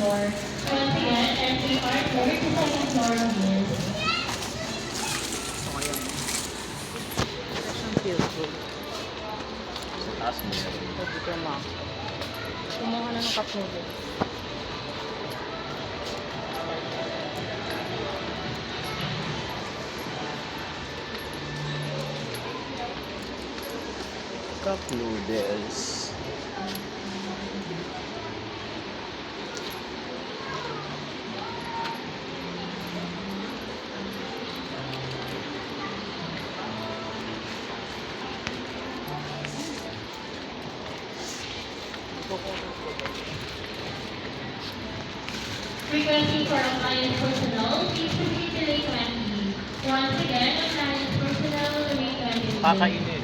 floor. Once again, entry artwork to second floor, please. So, ayan. Siyang field goal. Sa taas mo yan. Ito dito, ma. Kumuha na ng cup noodles. Cup noodles. Requesting for appliance personnel, please proceed to Lake 20. Once again, appliance personnel to Lake 20. Kakainin.